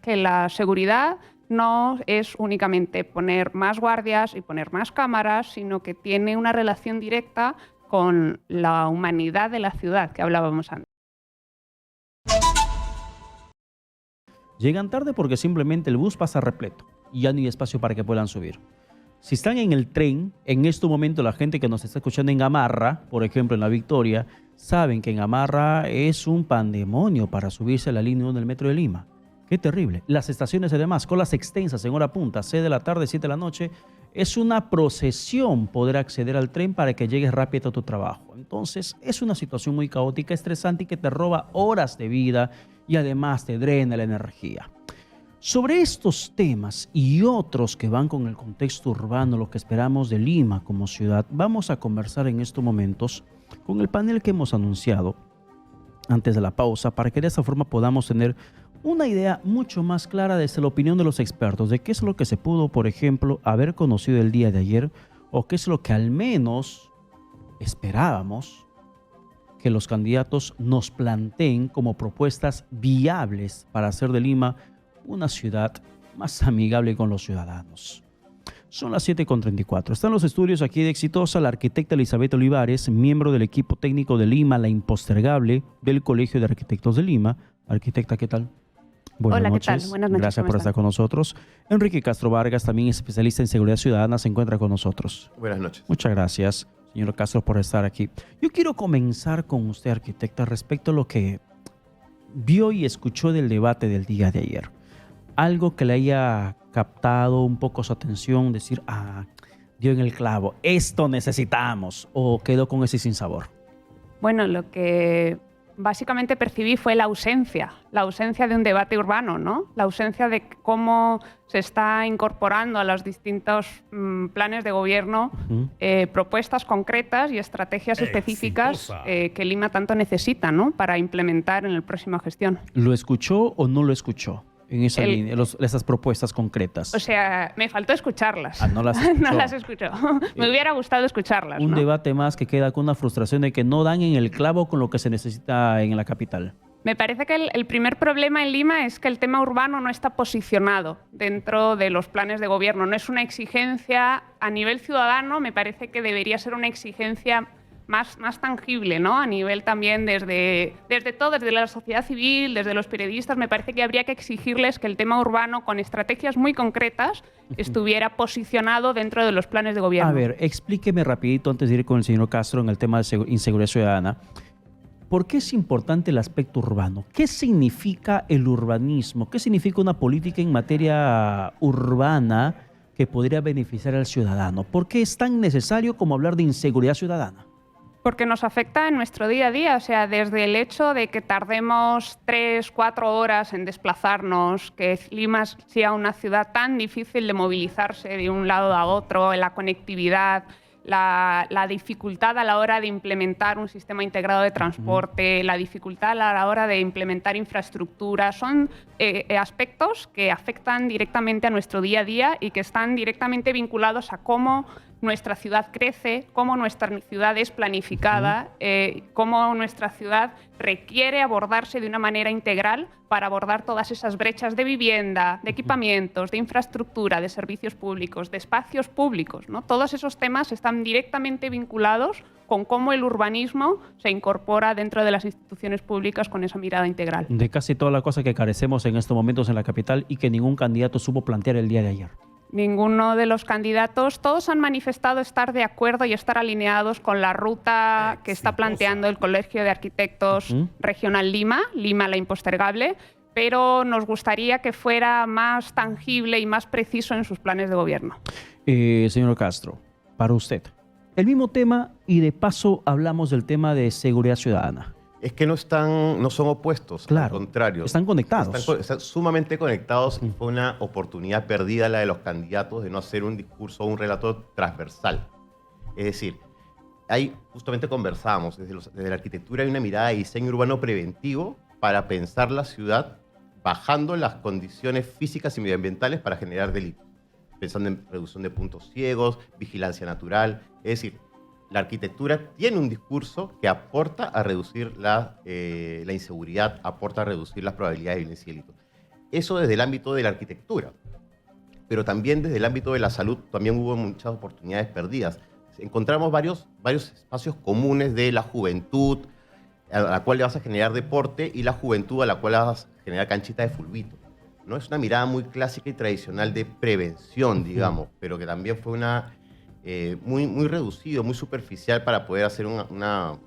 que la seguridad no es únicamente poner más guardias y poner más cámaras, sino que tiene una relación directa con la humanidad de la ciudad que hablábamos antes. Llegan tarde porque simplemente el bus pasa repleto y ya no hay espacio para que puedan subir. Si están en el tren, en este momento la gente que nos está escuchando en Gamarra, por ejemplo en La Victoria, saben que en Gamarra es un pandemonio para subirse a la línea 1 del metro de Lima. Qué terrible. Las estaciones además, colas extensas en hora punta, 6 de la tarde, 7 de la noche, es una procesión poder acceder al tren para que llegues rápido a tu trabajo. Entonces es una situación muy caótica, estresante y que te roba horas de vida y además te drena la energía. Sobre estos temas y otros que van con el contexto urbano, lo que esperamos de Lima como ciudad, vamos a conversar en estos momentos con el panel que hemos anunciado antes de la pausa para que de esa forma podamos tener una idea mucho más clara desde la opinión de los expertos de qué es lo que se pudo, por ejemplo, haber conocido el día de ayer o qué es lo que al menos esperábamos que los candidatos nos planteen como propuestas viables para hacer de Lima una ciudad más amigable con los ciudadanos. Son las 7:34. Están los estudios aquí de Exitosa la arquitecta Elizabeth Olivares, miembro del equipo técnico de Lima, la impostergable del Colegio de Arquitectos de Lima. Arquitecta, ¿qué tal? Buenas noches. ¿Qué tal? Buenas noches. Gracias por estar con nosotros. Enrique Castro Vargas, también especialista en seguridad ciudadana, se encuentra con nosotros. Buenas noches. Muchas gracias, señor Castro, por estar aquí. Yo quiero comenzar con usted, arquitecta, respecto a lo que vio y escuchó del debate del día de ayer. Algo que le haya captado un poco su atención, decir, dio en el clavo, esto necesitamos, o quedó con ese sinsabor. Bueno, lo que básicamente percibí fue la ausencia de un debate urbano, ¿no? La ausencia de cómo se está incorporando a los distintos planes de gobierno propuestas concretas y estrategias específicas que Lima tanto necesita, ¿no? Para implementar en la próxima gestión. ¿Lo escuchó o no lo escuchó? En esa línea, esas propuestas concretas. O sea, me faltó escucharlas. No las escuchó. No las escuchó. Me hubiera gustado escucharlas. Un ¿no? debate más que queda con una frustración de que no dan en el clavo con lo que se necesita en la capital. Me parece que el primer problema en Lima es que el tema urbano no está posicionado dentro de los planes de gobierno. No es una exigencia a nivel ciudadano, me parece que debería ser una exigencia más tangible, ¿no? A nivel también desde todo, desde la sociedad civil, desde los periodistas, me parece que habría que exigirles que el tema urbano, con estrategias muy concretas, estuviera posicionado dentro de los planes de gobierno. A ver, explíqueme rapidito antes de ir con el señor Castro en el tema de inseguridad ciudadana. ¿Por qué es importante el aspecto urbano? ¿Qué significa el urbanismo? ¿Qué significa una política en materia urbana que podría beneficiar al ciudadano? ¿Por qué es tan necesario como hablar de inseguridad ciudadana? Porque nos afecta en nuestro día a día, o sea, desde el hecho de que tardemos 3, 4 horas en desplazarnos, que Lima sea una ciudad tan difícil de movilizarse de un lado a otro, en la conectividad, la dificultad a la hora de implementar un sistema integrado de transporte, la dificultad a la hora de implementar infraestructura, son aspectos que afectan directamente a nuestro día a día y que están directamente vinculados a cómo nuestra ciudad crece, cómo nuestra ciudad es planificada, cómo nuestra ciudad requiere abordarse de una manera integral para abordar todas esas brechas de vivienda, de equipamientos, de infraestructura, de servicios públicos, de espacios públicos, ¿no? Todos esos temas están directamente vinculados con cómo el urbanismo se incorpora dentro de las instituciones públicas con esa mirada integral. De casi toda la cosa que carecemos en estos momentos en la capital y que ningún candidato supo plantear el día de ayer. Ninguno de los candidatos, todos han manifestado estar de acuerdo y estar alineados con la ruta que está planteando el Colegio de Arquitectos Regional Lima, Lima la impostergable, pero nos gustaría que fuera más tangible y más preciso en sus planes de gobierno. Señor Castro, para usted, el mismo tema y de paso hablamos del tema de seguridad ciudadana. Es que no son opuestos, claro, al contrario. Están conectados. Están sumamente conectados. Fue una oportunidad perdida la de los candidatos de no hacer un discurso o un relato transversal. Es decir, justamente conversábamos, desde la arquitectura hay una mirada de diseño urbano preventivo para pensar la ciudad bajando las condiciones físicas y medioambientales para generar delitos. Pensando en reducción de puntos ciegos, vigilancia natural, es decir, la arquitectura tiene un discurso que aporta a reducir la inseguridad, aporta a reducir las probabilidades de violencia y delito. Eso desde el ámbito de la arquitectura. Pero también desde el ámbito de la salud también hubo muchas oportunidades perdidas. Encontramos varios espacios comunes de la juventud, a la cual le vas a generar deporte, y la juventud a la cual le vas a generar canchita de fulbito, ¿no? Es una mirada muy clásica y tradicional de prevención, digamos, pero que también fue muy reducido, muy superficial para poder hacer una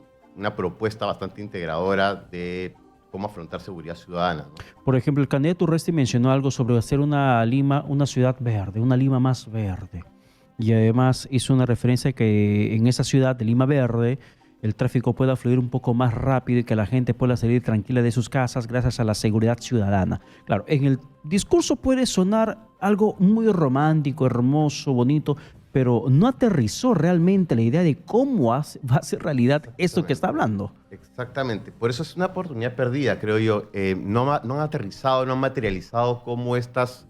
propuesta bastante integradora de cómo afrontar seguridad ciudadana, ¿no? Por ejemplo, el candidato Urresti mencionó algo sobre hacer una Lima, una ciudad verde, una Lima más verde. Y además hizo una referencia que en esa ciudad de Lima Verde el tráfico pueda fluir un poco más rápido y que la gente pueda salir tranquila de sus casas gracias a la seguridad ciudadana. Claro, en el discurso puede sonar algo muy romántico, hermoso, bonito, pero no aterrizó realmente la idea de cómo va a ser realidad esto que está hablando. Exactamente. Por eso es una oportunidad perdida, creo yo. No han aterrizado, no han materializado cómo estos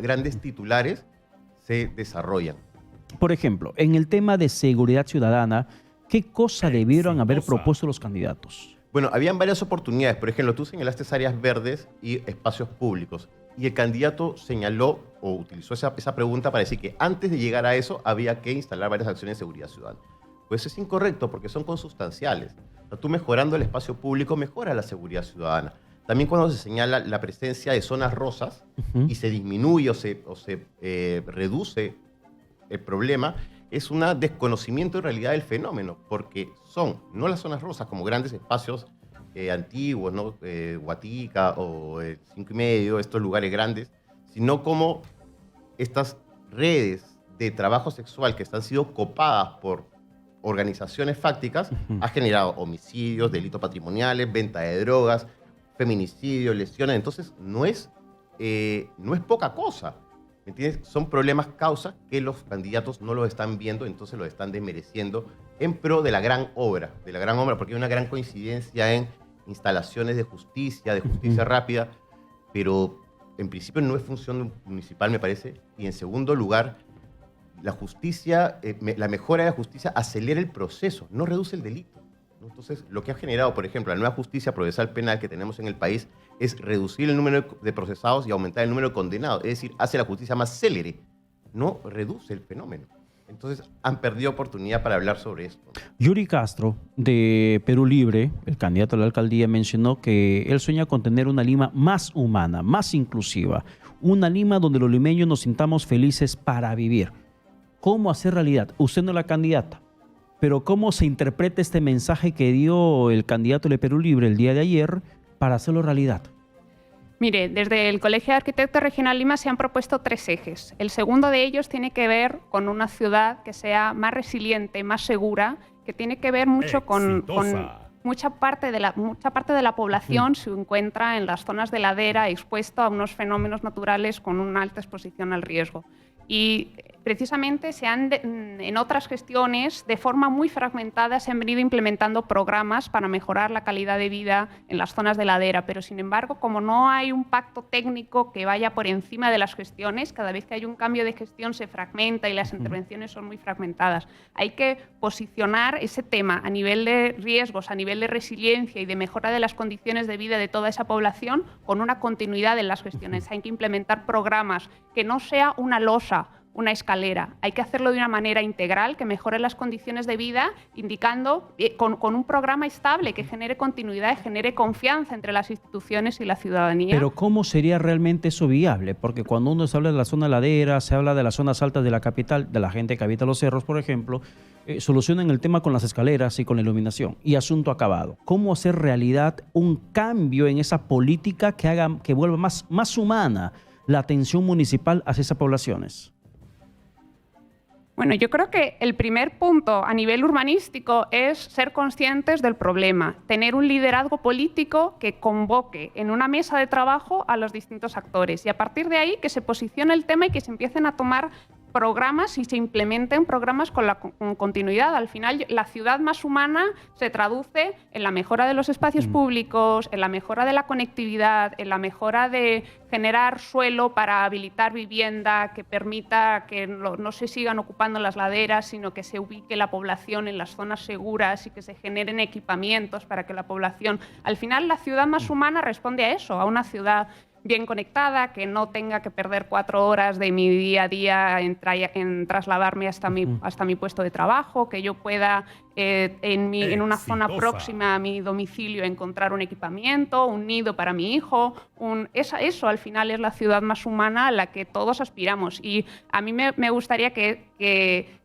grandes titulares se desarrollan. Por ejemplo, en el tema de seguridad ciudadana, ¿qué cosa debieron haber propuesto los candidatos? Bueno, habían varias oportunidades. Por ejemplo, tú señalaste áreas verdes y espacios públicos. Y el candidato señaló o utilizó esa pregunta para decir que antes de llegar a eso había que instalar varias acciones de seguridad ciudadana. Pues es incorrecto porque son consustanciales. O sea, tú mejorando el espacio público mejora la seguridad ciudadana. También cuando se señala la presencia de zonas rosas y se disminuye o se reduce el problema, es un desconocimiento en realidad del fenómeno, porque son no las zonas rosas como grandes espacios antiguos, ¿no? Guatica o 5 y medio, estos lugares grandes, sino como estas redes de trabajo sexual que están sido copadas por organizaciones fácticas, ha generado homicidios, delitos patrimoniales, venta de drogas, feminicidios, lesiones. Entonces no es poca cosa. ¿Me entiendes? Son problemas causa que los candidatos no los están viendo, entonces los están desmereciendo en pro de la gran obra, porque hay una gran coincidencia en instalaciones de justicia rápida, pero en principio no es función municipal, me parece, y en segundo lugar, la justicia, la mejora de la justicia acelera el proceso, no reduce el delito, ¿no? Entonces, lo que ha generado, por ejemplo, la nueva justicia procesal penal que tenemos en el país es reducir el número de procesados y aumentar el número de condenados. Es decir, hace la justicia más célere, no reduce el fenómeno. Entonces, han perdido oportunidad para hablar sobre esto. Yuri Castro, de Perú Libre, el candidato a la alcaldía, mencionó que él sueña con tener una Lima más humana, más inclusiva, una Lima donde los limeños nos sintamos felices para vivir. ¿Cómo hacer realidad? Usted no es la candidata, pero ¿cómo se interpreta este mensaje que dio el candidato de Perú Libre el día de ayer para hacerlo realidad? Mire, desde el Colegio de Arquitectos Regional Lima se han propuesto 3 ejes. El segundo de ellos tiene que ver con una ciudad que sea más resiliente, más segura, que tiene que ver mucho con mucha parte de la población se encuentra en las zonas de ladera expuesto a unos fenómenos naturales con una alta exposición al riesgo. Y precisamente en otras gestiones, de forma muy fragmentada, se han venido implementando programas para mejorar la calidad de vida en las zonas de ladera, pero sin embargo, como no hay un pacto técnico que vaya por encima de las gestiones, cada vez que hay un cambio de gestión se fragmenta y las intervenciones son muy fragmentadas. Hay que posicionar ese tema a nivel de riesgos, a nivel de resiliencia y de mejora de las condiciones de vida de toda esa población con una continuidad en las gestiones. Hay que implementar programas que no sea una losa, una escalera. Hay que hacerlo de una manera integral que mejore las condiciones de vida, indicando con un programa estable que genere continuidad y genere confianza entre las instituciones y la ciudadanía. Pero ¿cómo sería realmente eso viable? Porque cuando uno se habla de la zona ladera, se habla de las zonas altas de la capital, de la gente que habita los cerros, por ejemplo, solucionan el tema con las escaleras y con la iluminación. Y asunto acabado. ¿Cómo hacer realidad un cambio en esa política que vuelva más humana la atención municipal hacia esas poblaciones? Bueno, yo creo que el primer punto a nivel urbanístico es ser conscientes del problema, tener un liderazgo político que convoque en una mesa de trabajo a los distintos actores y a partir de ahí que se posicione el tema y que se empiecen a tomar programas y se implementen programas con continuidad. Al final, la ciudad más humana se traduce en la mejora de los espacios públicos, en la mejora de la conectividad, en la mejora de generar suelo para habilitar vivienda que permita que no se sigan ocupando las laderas, sino que se ubique la población en las zonas seguras y que se generen equipamientos para que la población... Al final, la ciudad más humana responde a eso, a una ciudad bien conectada, que no tenga que perder 4 horas de mi día a día en trasladarme hasta mi puesto de trabajo, que yo pueda en una zona próxima a mi domicilio encontrar un equipamiento, un nido para mi hijo. Eso al final es la ciudad más humana a la que todos aspiramos. Y a mí me gustaría que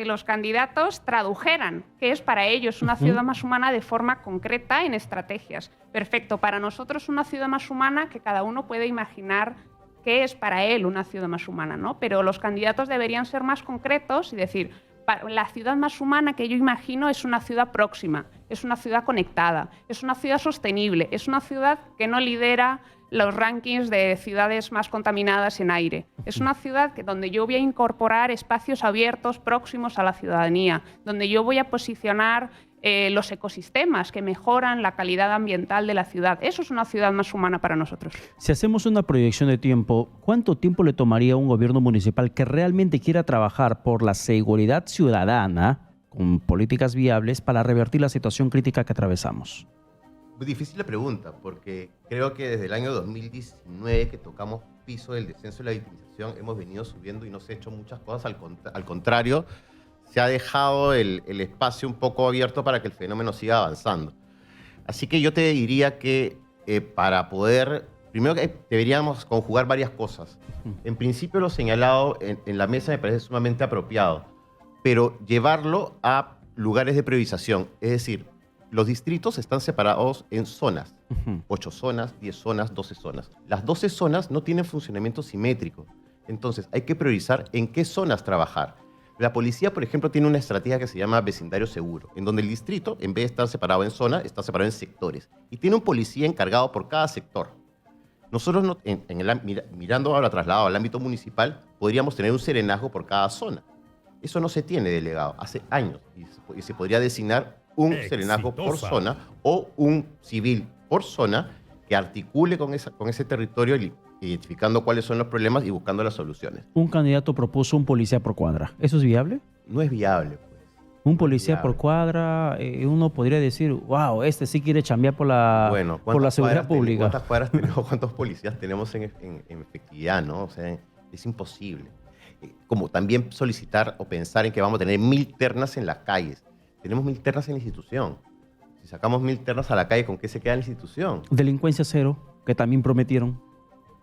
los candidatos tradujeran qué es para ellos una ciudad más humana de forma concreta en estrategias. Perfecto, para nosotros una ciudad más humana, que cada uno puede imaginar qué es para él una ciudad más humana, ¿no? Pero los candidatos deberían ser más concretos y decir, la ciudad más humana que yo imagino es una ciudad próxima, es una ciudad conectada, es una ciudad sostenible, es una ciudad que no lidera los rankings de ciudades más contaminadas en aire. Es una ciudad donde yo voy a incorporar espacios abiertos próximos a la ciudadanía, donde yo voy a posicionar los ecosistemas que mejoran la calidad ambiental de la ciudad. Eso es una ciudad más humana para nosotros. Si hacemos una proyección de tiempo, ¿cuánto tiempo le tomaría a un gobierno municipal que realmente quiera trabajar por la seguridad ciudadana con políticas viables para revertir la situación crítica que atravesamos? Muy difícil la pregunta, porque creo que desde el año 2019 que tocamos piso del descenso de la victimización hemos venido subiendo y no se ha hecho muchas cosas, al contrario, se ha dejado el espacio un poco abierto para que el fenómeno siga avanzando. Así que yo te diría que para poder, primero que deberíamos conjugar varias cosas. En principio lo señalado en la mesa me parece sumamente apropiado, pero llevarlo a lugares de priorización, es decir, los distritos están separados en zonas, 8 zonas, 10 zonas, 12 zonas. Las 12 zonas no tienen funcionamiento simétrico, entonces hay que priorizar en qué zonas trabajar. La policía, por ejemplo, tiene una estrategia que se llama vecindario seguro, en donde el distrito, en vez de estar separado en zonas, está separado en sectores. Y tiene un policía encargado por cada sector. Nosotros, mirando ahora trasladado al ámbito municipal, podríamos tener un serenazgo por cada zona. Eso no se tiene delegado hace años. Y se podría designar un serenazgo por zona o un civil por zona que articule con ese territorio, identificando cuáles son los problemas y buscando las soluciones. Un candidato propuso un policía por cuadra. ¿Eso es viable? No es viable, pues. Un policía por cuadra, uno podría decir, wow, este sí quiere chambear por la seguridad pública. ¿Cuántos policías tenemos en efectividad, no? O sea, es imposible. Como también solicitar o pensar en que vamos a tener 1000 ternas en las calles. Tenemos 1000 ternas en la institución. Si sacamos 1000 ternas a la calle, ¿con qué se queda la institución? Delincuencia cero, que también prometieron.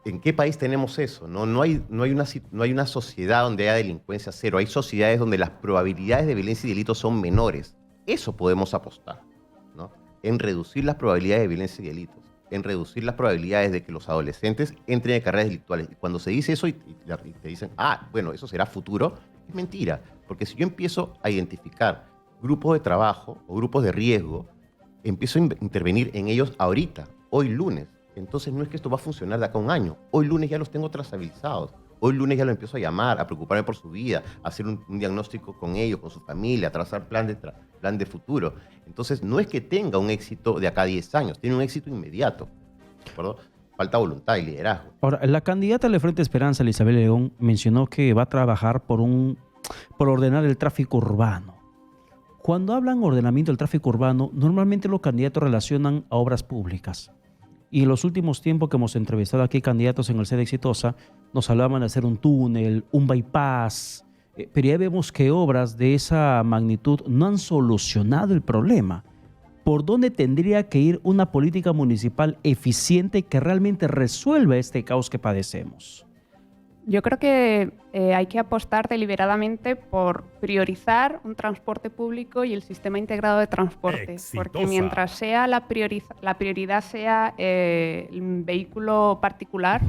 ¿En qué país tenemos eso? No hay una sociedad donde haya delincuencia cero. Hay sociedades donde las probabilidades de violencia y delito son menores. Eso podemos apostar, ¿no? En reducir las probabilidades de violencia y delitos, en reducir las probabilidades de que los adolescentes entren en carreras delictuales. Y cuando se dice eso y te dicen, bueno, eso será futuro, es mentira. Porque si yo empiezo a identificar grupos de trabajo o grupos de riesgo, empiezo a intervenir en ellos ahorita, hoy lunes. Entonces no es que esto va a funcionar de acá a un año. Hoy lunes ya los tengo trazabilizados. Hoy lunes ya los empiezo a llamar, a preocuparme por su vida, a hacer un diagnóstico con ellos, con su familia, a trazar plan de futuro. Entonces no es que tenga un éxito de acá a 10 años, tiene un éxito inmediato. ¿De acuerdo? Falta voluntad y liderazgo. Ahora, la candidata del Frente Esperanza, Elizabeth León, mencionó que va a trabajar por ordenar el tráfico urbano. Cuando hablan ordenamiento del tráfico urbano, normalmente los candidatos relacionan a obras públicas. Y en los últimos tiempos que hemos entrevistado aquí candidatos en el sede Exitosa, nos hablaban de hacer un túnel, un bypass, pero ya vemos que obras de esa magnitud no han solucionado el problema. ¿Por dónde tendría que ir una política municipal eficiente que realmente resuelva este caos que padecemos? Yo creo que hay que apostar deliberadamente por priorizar un transporte público y el sistema integrado de transporte. Exitosa. Porque mientras sea la prioridad sea el vehículo particular,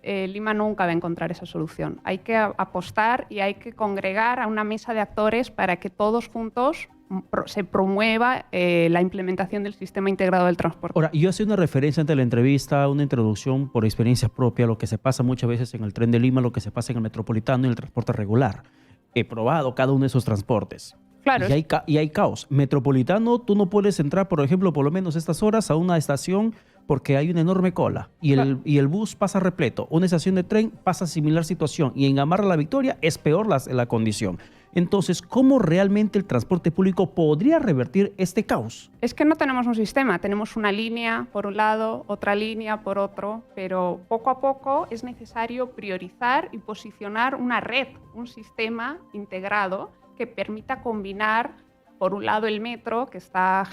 Lima nunca va a encontrar esa solución. Hay que apostar y hay que congregar a una mesa de actores para que todos juntos se promueva la implementación del sistema integrado del transporte. Ahora, yo hacía una referencia ante la entrevista, una introducción por experiencia propia, lo que se pasa muchas veces en el tren de Lima, lo que se pasa en el metropolitano y en el transporte regular. He probado cada uno de esos transportes. Claro. Y hay caos. Metropolitano, tú no puedes entrar, por ejemplo, por lo menos estas horas a una estación porque hay una enorme cola y el bus pasa repleto. Una estación de tren pasa similar situación y en Gamarra La Victoria es peor la condición. Entonces, ¿cómo realmente el transporte público podría revertir este caos? Es que no tenemos un sistema, tenemos una línea por un lado, otra línea por otro, pero poco a poco es necesario priorizar y posicionar una red, un sistema integrado que permita combinar, por un lado, el metro, que está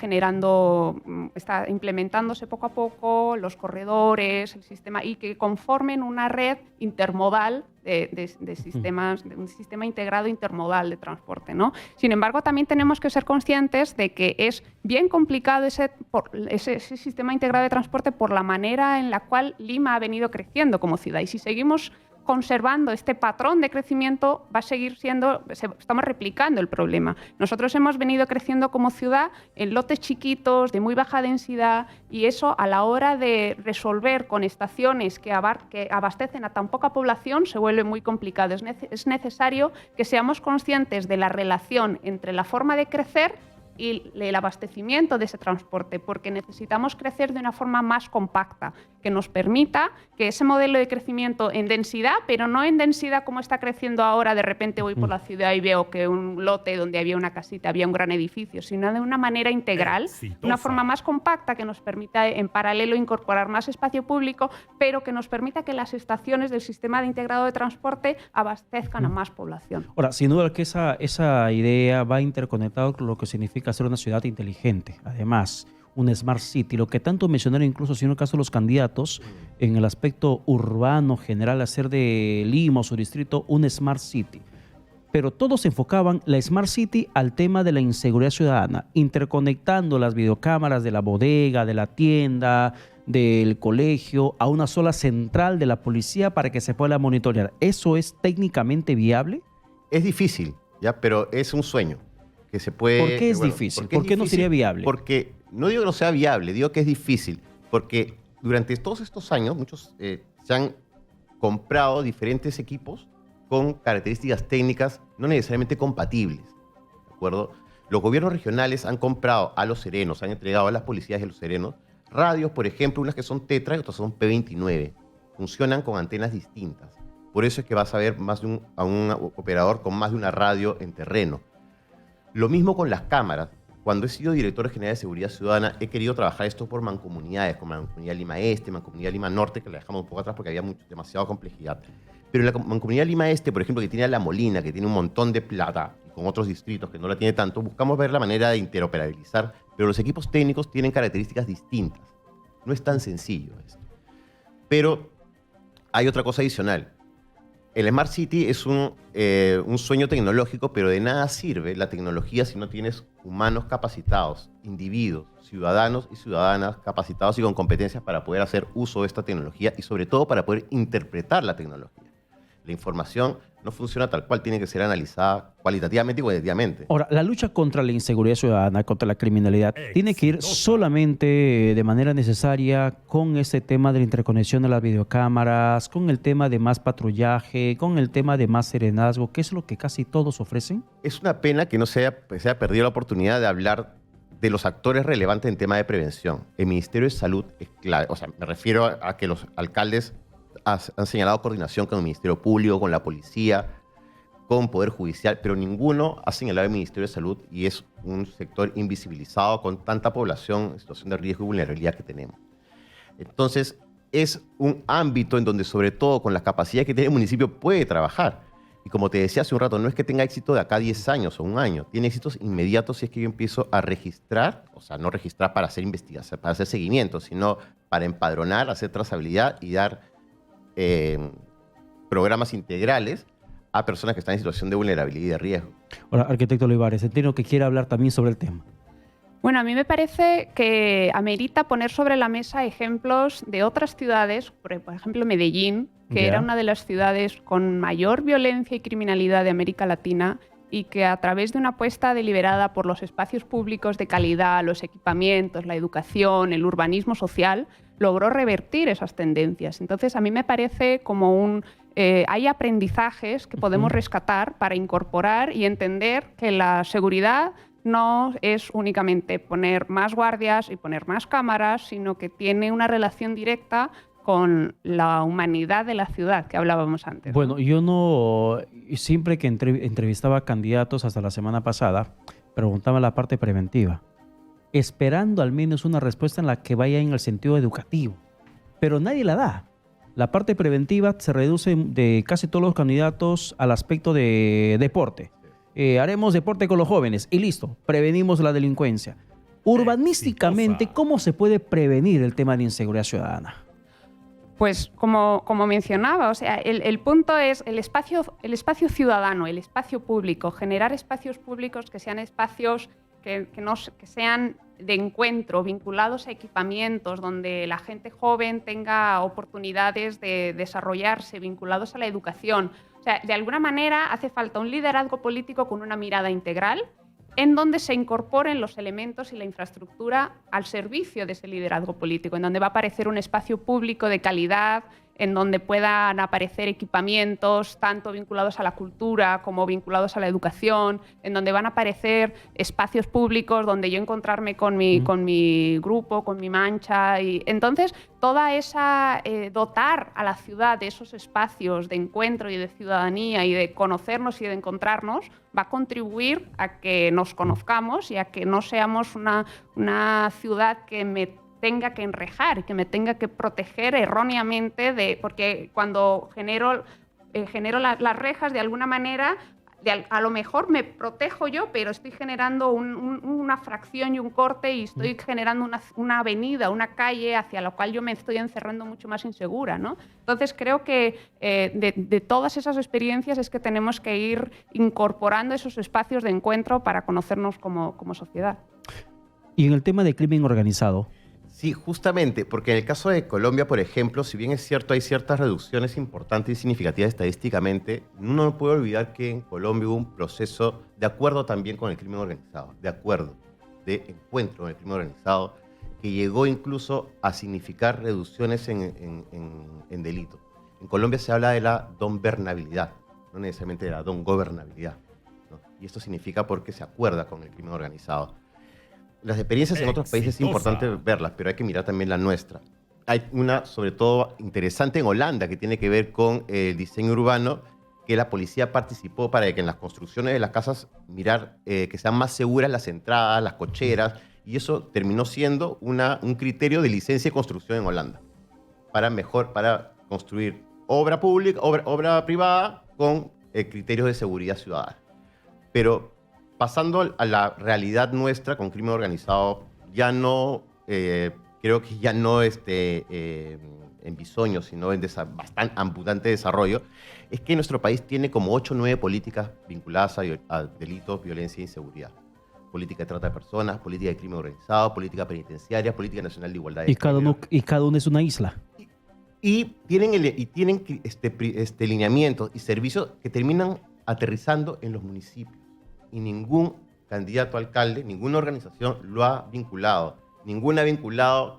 implementándose poco a poco, los corredores, el sistema, y que conformen una red intermodal de sistemas, de un sistema integrado intermodal de transporte, ¿no? Sin embargo, también tenemos que ser conscientes de que es bien complicado ese sistema integrado de transporte por la manera en la cual Lima ha venido creciendo como ciudad. Y si seguimos conservando este patrón de crecimiento, va a seguir siendo, estamos replicando el problema. Nosotros hemos venido creciendo como ciudad en lotes chiquitos, de muy baja densidad, y eso a la hora de resolver con estaciones que abastecen a tan poca población se vuelve muy complicado. Es necesario que seamos conscientes de la relación entre la forma de crecer y el abastecimiento de ese transporte, porque necesitamos crecer de una forma más compacta, que nos permita que ese modelo de crecimiento en densidad, pero no en densidad como está creciendo ahora, de repente voy por la ciudad y veo que un lote donde había una casita, había un gran edificio, sino de una manera integral, una forma más compacta que nos permita en paralelo incorporar más espacio público, pero que nos permita que las estaciones del sistema de integrado de transporte abastezcan a más población. Ahora, sin duda que esa idea va interconectada con lo que significa ser una ciudad inteligente. Además, un Smart City, lo que tanto mencionaron incluso si en el caso de los candidatos, en el aspecto urbano general, hacer de Lima o su distrito un Smart City. Pero todos enfocaban la Smart City al tema de la inseguridad ciudadana, interconectando las videocámaras de la bodega, de la tienda, del colegio, a una sola central de la policía para que se pueda monitorear. ¿Eso es técnicamente viable? Es difícil, ¿ya? Pero es un sueño que se puede... ¿Por qué es difícil? ¿Por qué no sería viable? Porque no digo que no sea viable, digo que es difícil, porque durante todos estos años muchos se han comprado diferentes equipos con características técnicas no necesariamente compatibles, ¿de acuerdo? Los gobiernos regionales han comprado a los serenos, han entregado a las policías de los serenos radios, por ejemplo, unas que son Tetra y otras son P29. Funcionan con antenas distintas. Por eso es que vas a ver a un operador con más de una radio en terreno. Lo mismo con las cámaras. Cuando he sido director general de Seguridad Ciudadana, he querido trabajar esto por mancomunidades, como Mancomunidad Lima Este, Mancomunidad Lima Norte, que la dejamos un poco atrás porque había demasiada complejidad. Pero en la Mancomunidad Lima Este, por ejemplo, que tiene a La Molina, que tiene un montón de plata, y con otros distritos que no la tiene tanto, buscamos ver la manera de interoperabilizar, pero los equipos técnicos tienen características distintas. No es tan sencillo esto. Pero hay otra cosa adicional. El Smart City es un sueño tecnológico, pero de nada sirve la tecnología si no tienes humanos capacitados, individuos, ciudadanos y ciudadanas capacitados y con competencias para poder hacer uso de esta tecnología y sobre todo para poder interpretar la tecnología. La información no funciona tal cual, tiene que ser analizada cualitativamente y cuantitativamente. Ahora, la lucha contra la inseguridad ciudadana, contra la criminalidad, tiene que ir solamente de manera necesaria con ese tema de la interconexión de las videocámaras, con el tema de más patrullaje, con el tema de más serenazgo, que es lo que casi todos ofrecen. Es una pena que no se haya perdido la oportunidad de hablar de los actores relevantes en tema de prevención. El Ministerio de Salud es clave. O sea, me refiero a que los alcaldes han señalado coordinación con el Ministerio Público, con la policía, con Poder Judicial, pero ninguno ha señalado el Ministerio de Salud y es un sector invisibilizado con tanta población en situación de riesgo y vulnerabilidad que tenemos. Entonces, es un ámbito en donde, sobre todo, con las capacidades que tiene el municipio, puede trabajar. Y como te decía hace un rato, no es que tenga éxito de acá a 10 años o un año, tiene éxitos inmediatos si es que yo empiezo a registrar, o sea, no registrar para hacer investigación, para hacer seguimiento, sino para empadronar, hacer trazabilidad y dar programas integrales a personas que están en situación de vulnerabilidad y de riesgo. Ahora, arquitecto Olivares, entiendo que quiere hablar también sobre el tema. Bueno, a mí me parece que amerita poner sobre la mesa ejemplos de otras ciudades, por ejemplo Medellín, que era una de las ciudades con mayor violencia y criminalidad de América Latina y que a través de una apuesta deliberada por los espacios públicos de calidad, los equipamientos, la educación, el urbanismo social, logró revertir esas tendencias. Entonces, a mí me parece como hay aprendizajes que podemos rescatar para incorporar y entender que la seguridad no es únicamente poner más guardias y poner más cámaras, sino que tiene una relación directa con la humanidad de la ciudad que hablábamos antes. Bueno, yo no, siempre que entrevistaba candidatos hasta la semana pasada, preguntaba la parte preventiva, esperando al menos una respuesta en la que vaya en el sentido educativo, pero nadie la da. La parte preventiva se reduce de casi todos los candidatos al aspecto de deporte. Haremos deporte con los jóvenes y listo, prevenimos la delincuencia. Urbanísticamente, Exitosa. ¿cómo se puede prevenir el tema de inseguridad ciudadana? Pues como mencionaba, o sea, el punto es el espacio ciudadano, el espacio público, generar espacios públicos que sean espacios que sean de encuentro, vinculados a equipamientos, donde la gente joven tenga oportunidades de desarrollarse, vinculados a la educación. O sea, de alguna manera hace falta un liderazgo político con una mirada integral, en donde se incorporen los elementos y la infraestructura al servicio de ese liderazgo político, en donde va a aparecer un espacio público de calidad, en donde puedan aparecer equipamientos tanto vinculados a la cultura como vinculados a la educación, en donde van a aparecer espacios públicos donde yo encontrarme con mi grupo, con mi mancha. Y entonces, toda esa dotar a la ciudad de esos espacios de encuentro y de ciudadanía y de conocernos y de encontrarnos va a contribuir a que nos conozcamos y a que no seamos una ciudad que me tenga que enrejar, que me tenga que proteger erróneamente, porque cuando genero las rejas de alguna manera, a lo mejor me protejo yo, pero estoy generando una fracción y un corte y estoy generando una avenida, una calle hacia la cual yo me estoy encerrando mucho más insegura, ¿no? Entonces creo que de todas esas experiencias es que tenemos que ir incorporando esos espacios de encuentro para conocernos como sociedad. Y en el tema de crimen organizado, Sí, justamente, porque en el caso de Colombia, por ejemplo, si bien es cierto, hay ciertas reducciones importantes y significativas estadísticamente, uno no puede olvidar que en Colombia hubo un proceso de acuerdo también con el crimen organizado, de encuentro con el crimen organizado, que llegó incluso a significar reducciones en delitos. En Colombia se habla de la donbernabilidad, no necesariamente de la dongobernabilidad, ¿no? Y esto significa porque se acuerda con el crimen organizado. Las experiencias en otros países es importante verlas, pero hay que mirar también la nuestra. Hay una, sobre todo, interesante en Holanda, que tiene que ver con el diseño urbano, que la policía participó para que en las construcciones de las casas mirar que sean más seguras las entradas, las cocheras, y eso terminó siendo un criterio de licencia de construcción en Holanda, para construir obra pública, obra privada con criterios de seguridad ciudadana. Pero pasando a la realidad nuestra con crimen organizado, ya no, creo que ya no en bisoño, sino en bastante abundante desarrollo, es que nuestro país tiene como 8 o 9 políticas vinculadas a delitos, violencia e inseguridad. Política de trata de personas, política de crimen organizado, política penitenciaria, política nacional de igualdad de género. y cada uno es una isla. Y tienen lineamientos y servicios que terminan aterrizando en los municipios. Y ningún candidato a alcalde, ninguna organización lo ha vinculado. Ninguna ha vinculado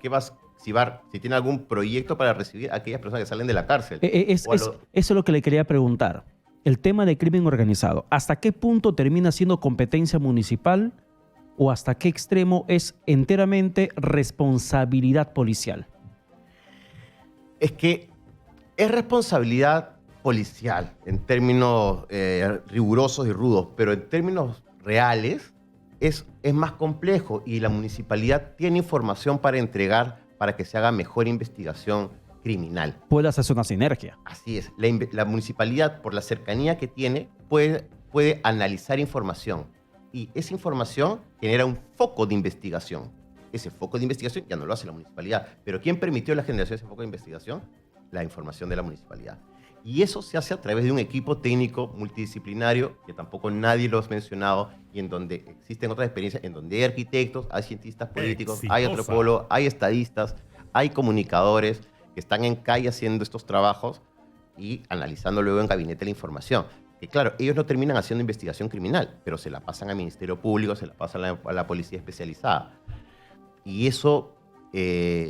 si tiene algún proyecto para recibir a aquellas personas que salen de la cárcel. Eso es lo que le quería preguntar. El tema de crimen organizado, ¿hasta qué punto termina siendo competencia municipal o hasta qué extremo es enteramente responsabilidad policial? Es que es responsabilidad policial en términos rigurosos y rudos, pero en términos reales es más complejo y la municipalidad tiene información para entregar para que se haga mejor investigación criminal. Puede hacerse una sinergia. Así es. La municipalidad, por la cercanía que tiene, puede analizar información y esa información genera un foco de investigación. Ese foco de investigación ya no lo hace la municipalidad, pero ¿quién permitió la generación de ese foco de investigación? La información de la municipalidad. Y eso se hace a través de un equipo técnico multidisciplinario, que tampoco nadie lo ha mencionado, y en donde existen otras experiencias, en donde hay arquitectos, hay cientistas políticos, hay antropólogos, hay estadistas, hay comunicadores que están en calle haciendo estos trabajos y analizando luego en gabinete la información. Que claro, ellos no terminan haciendo investigación criminal, pero se la pasan al Ministerio Público, se la pasan a la policía especializada. Y eso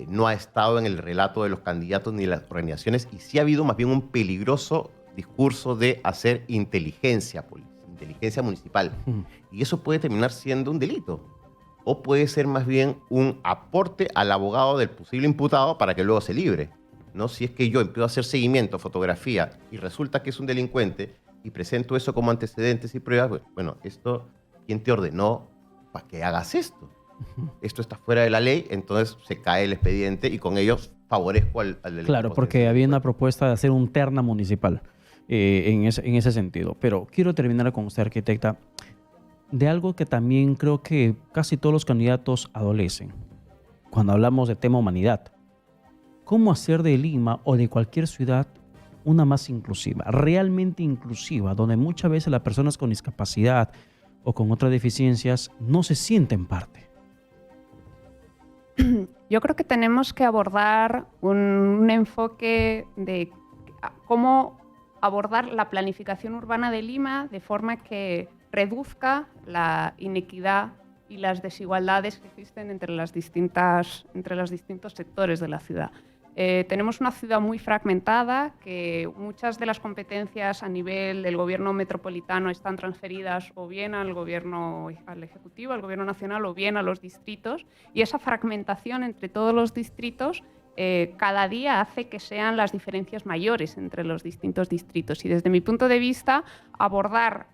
no ha estado en el relato de los candidatos ni de las organizaciones, y sí ha habido más bien un peligroso discurso de hacer inteligencia municipal. Y eso puede terminar siendo un delito, o puede ser más bien un aporte al abogado del posible imputado para que luego se libre. ¿no? Si es que yo empiezo a hacer seguimiento, fotografía, y resulta que es un delincuente, y presento eso como antecedentes y pruebas, bueno, esto, ¿quién te ordenó para que hagas esto? Esto está fuera de la ley, entonces se cae el expediente y con ello favorezco al delincuente. Claro, porque había una propuesta de hacer un terna municipal en ese sentido. Pero quiero terminar con usted, arquitecta, de algo que también creo que casi todos los candidatos adolecen cuando hablamos de tema humanidad. ¿Cómo hacer de Lima o de cualquier ciudad una más inclusiva, realmente inclusiva, donde muchas veces las personas con discapacidad o con otras deficiencias no se sienten parte? Yo creo que tenemos que abordar un enfoque de cómo abordar la planificación urbana de Lima de forma que reduzca la inequidad y las desigualdades que existen entre los distintos sectores de la ciudad. Tenemos una ciudad muy fragmentada, que muchas de las competencias a nivel del gobierno metropolitano están transferidas o bien al Ejecutivo, al Gobierno Nacional, o bien a los distritos, y esa fragmentación entre todos los distritos cada día hace que sean las diferencias mayores entre los distintos distritos. Y desde mi punto de vista, abordar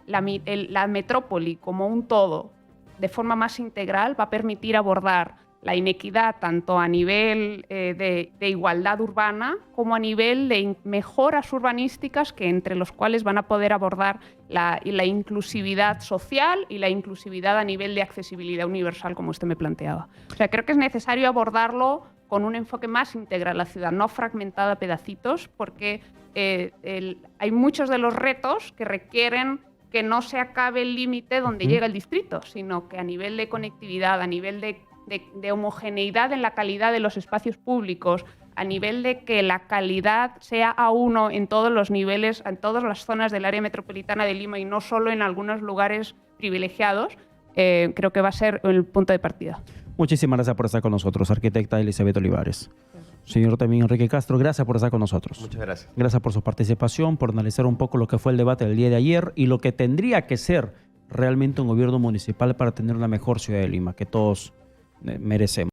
la metrópoli como un todo de forma más integral va a permitir abordar la inequidad tanto a nivel de igualdad urbana como a nivel de mejoras urbanísticas, que entre los cuales van a poder abordar la inclusividad social y la inclusividad a nivel de accesibilidad universal, como usted me planteaba. O sea, creo que es necesario abordarlo con un enfoque más integral a la ciudad, no fragmentada a pedacitos, porque hay muchos de los retos que requieren que no se acabe el límite donde llega el distrito, sino que a nivel de conectividad, a nivel de homogeneidad en la calidad de los espacios públicos, a nivel de que la calidad sea A1 en todos los niveles, en todas las zonas del área metropolitana de Lima y no solo en algunos lugares privilegiados, creo que va a ser el punto de partida. Muchísimas gracias por estar con nosotros, arquitecta Elizabeth Olivares. Señor también Enrique Castro, gracias por estar con nosotros. Muchas gracias. Gracias por su participación, por analizar un poco lo que fue el debate del día de ayer y lo que tendría que ser realmente un gobierno municipal para tener una mejor ciudad de Lima, que todos merecemos.